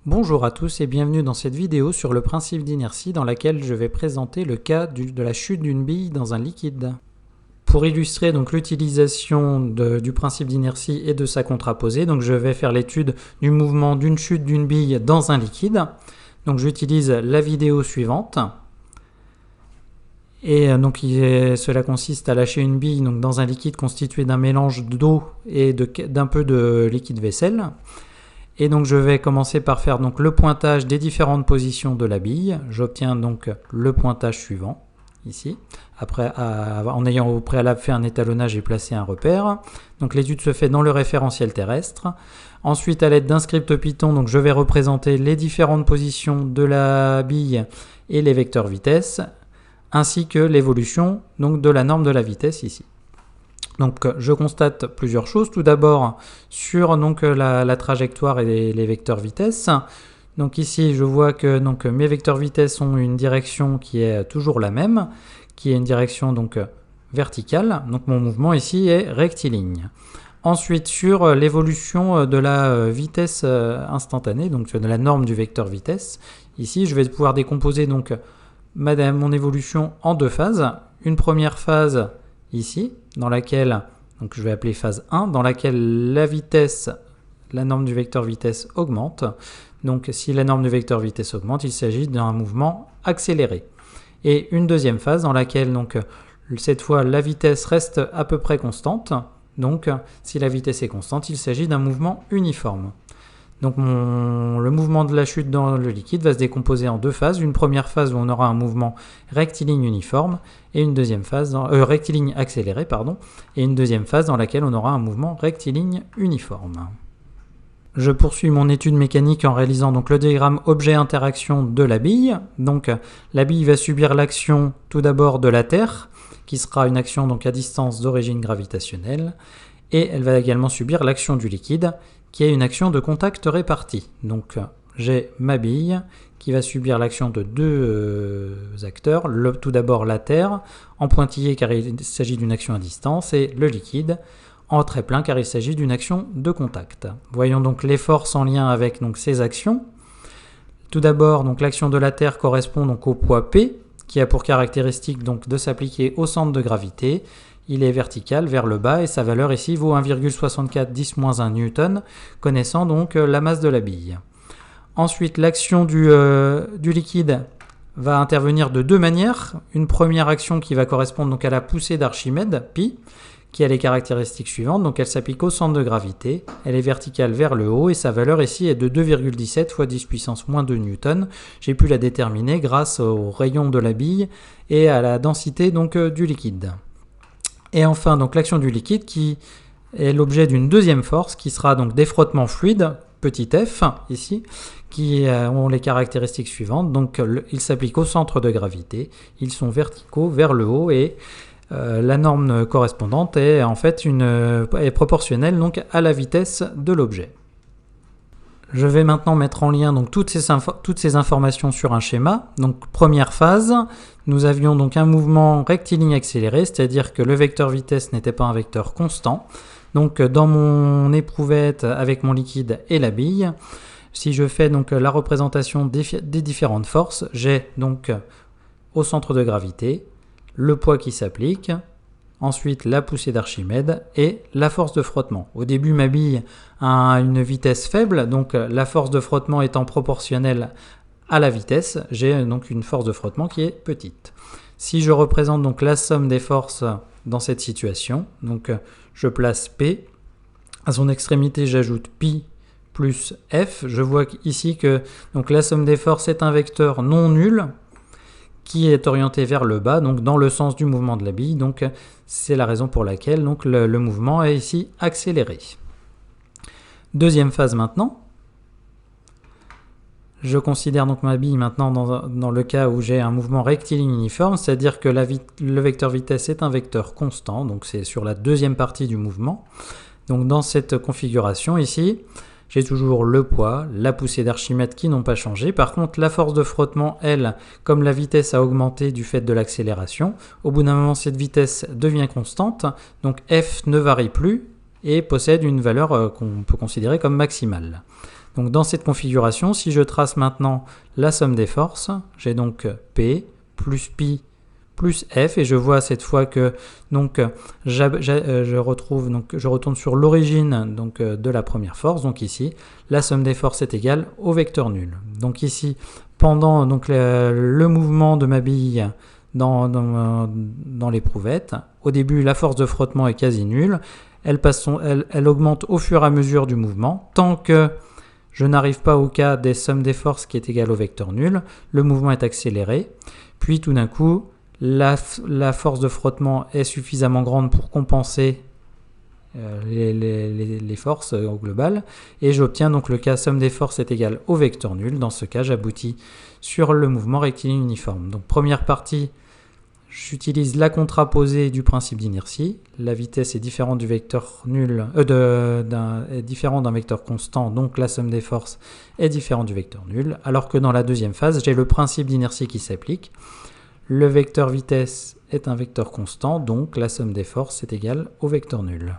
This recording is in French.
Bonjour à tous et bienvenue dans cette vidéo sur le principe d'inertie dans laquelle je vais présenter le cas de la chute d'une bille dans un liquide. Pour illustrer donc l'utilisation du principe d'inertie et de sa contraposée, donc je vais faire l'étude du mouvement d'une chute d'une bille dans un liquide. Donc j'utilise la vidéo suivante. Et donc cela consiste à lâcher une bille donc, dans un liquide constitué d'un mélange d'eau et d'un peu de liquide vaisselle. Et donc je vais commencer par faire donc le pointage des différentes positions de la bille. J'obtiens donc le pointage suivant, ici, après en ayant au préalable fait un étalonnage et placé un repère. Donc l'étude se fait dans le référentiel terrestre. Ensuite, à l'aide d'un script Python, donc je vais représenter les différentes positions de la bille et les vecteurs vitesse, ainsi que l'évolution donc de la norme de la vitesse ici. Donc je constate plusieurs choses. Tout d'abord sur donc, la trajectoire et les vecteurs vitesse. Donc ici je vois que donc, mes vecteurs vitesse ont une direction qui est toujours la même, qui est une direction donc, verticale. Donc mon mouvement ici est rectiligne. Ensuite sur l'évolution de la vitesse instantanée, donc de la norme du vecteur vitesse, ici je vais pouvoir décomposer donc, mon évolution en deux phases. Une première phase ici, dans laquelle, donc je vais appeler phase 1, dans laquelle la vitesse, la norme du vecteur vitesse augmente. Donc si la norme du vecteur vitesse augmente, il s'agit d'un mouvement accéléré. Et une deuxième phase dans laquelle, donc, cette fois, la vitesse reste à peu près constante. Donc si la vitesse est constante, il s'agit d'un mouvement uniforme. Donc le mouvement de la chute dans le liquide va se décomposer en deux phases. Une première phase où on aura un mouvement rectiligne uniforme et une deuxième phase rectiligne accéléré, et une deuxième phase dans laquelle on aura un mouvement rectiligne uniforme. Je poursuis mon étude mécanique en réalisant donc le diagramme objet-interaction de la bille. Donc la bille va subir l'action tout d'abord de la Terre, qui sera une action donc à distance d'origine gravitationnelle, et elle va également subir l'action du liquide, qui est une action de contact réparti. Donc j'ai ma bille qui va subir l'action de deux acteurs, tout d'abord la Terre, en pointillé car il s'agit d'une action à distance, et le liquide en trait plein car il s'agit d'une action de contact. Voyons donc les forces en lien avec donc, ces actions. Tout d'abord, l'action de la Terre correspond donc, au poids P, qui a pour caractéristique donc, de s'appliquer au centre de gravité. Il est vertical vers le bas et sa valeur ici vaut 1,64 10-1 Newton, connaissant donc la masse de la bille. Ensuite, l'action du liquide va intervenir de deux manières. Une première action qui va correspondre donc à la poussée d'Archimède, pi, qui a les caractéristiques suivantes. Donc elle s'applique au centre de gravité, elle est verticale vers le haut et sa valeur ici est de 2,17 fois 10 puissance moins 2 Newton. J'ai pu la déterminer grâce au rayon de la bille et à la densité donc, du liquide. Et enfin, donc l'action du liquide qui est l'objet d'une deuxième force qui sera donc des frottements fluides, petit f, ici, qui ont les caractéristiques suivantes. Donc ils s'appliquent au centre de gravité, ils sont verticaux vers le haut et la norme correspondante est en fait est proportionnelle donc, à la vitesse de l'objet. Je vais maintenant mettre en lien donc, toutes ces informations sur un schéma. Donc première phase, nous avions donc un mouvement rectiligne accéléré, c'est-à-dire que le vecteur vitesse n'était pas un vecteur constant. Donc dans mon éprouvette avec mon liquide et la bille, si je fais donc la représentation des différentes forces, j'ai donc au centre de gravité le poids qui s'applique, ensuite la poussée d'Archimède et la force de frottement. Au début, ma bille a une vitesse faible, donc la force de frottement étant proportionnelle à la vitesse, j'ai donc une force de frottement qui est petite. Si je représente donc la somme des forces dans cette situation, donc je place P, à son extrémité j'ajoute pi plus F, je vois ici que donc, la somme des forces est un vecteur non nul, qui est orienté vers le bas, donc dans le sens du mouvement de la bille. Donc c'est la raison pour laquelle donc, le mouvement est ici accéléré. Deuxième phase maintenant. Je considère donc ma bille maintenant dans le cas où j'ai un mouvement rectiligne uniforme, c'est-à-dire que le vecteur vitesse est un vecteur constant, donc c'est sur la deuxième partie du mouvement. Donc dans cette configuration ici, j'ai toujours le poids, la poussée d'Archimède qui n'ont pas changé. Par contre, la force de frottement, elle, comme la vitesse a augmenté du fait de l'accélération, au bout d'un moment, cette vitesse devient constante. Donc F ne varie plus et possède une valeur qu'on peut considérer comme maximale. Donc dans cette configuration, si je trace maintenant la somme des forces, j'ai donc P plus pi plus F, et je vois cette fois que donc, je retourne sur l'origine de la première force. Donc ici, la somme des forces est égale au vecteur nul. Donc ici, pendant donc, le mouvement de ma bille dans l'éprouvette, au début, la force de frottement est quasi nulle. Elle augmente au fur et à mesure du mouvement. Tant que je n'arrive pas au cas des sommes des forces qui est égale au vecteur nul, le mouvement est accéléré. Puis tout d'un coup, la force de frottement est suffisamment grande pour compenser les forces au global, et j'obtiens donc le cas somme des forces est égale au vecteur nul. Dans ce cas, j'aboutis sur le mouvement rectiligne uniforme. Donc première partie, j'utilise la contraposée du principe d'inertie. La vitesse est différente du vecteur nul, est différente d'un vecteur constant, donc la somme des forces est différente du vecteur nul. Alors que dans la deuxième phase, j'ai le principe d'inertie qui s'applique. Le vecteur vitesse est un vecteur constant, donc la somme des forces est égale au vecteur nul.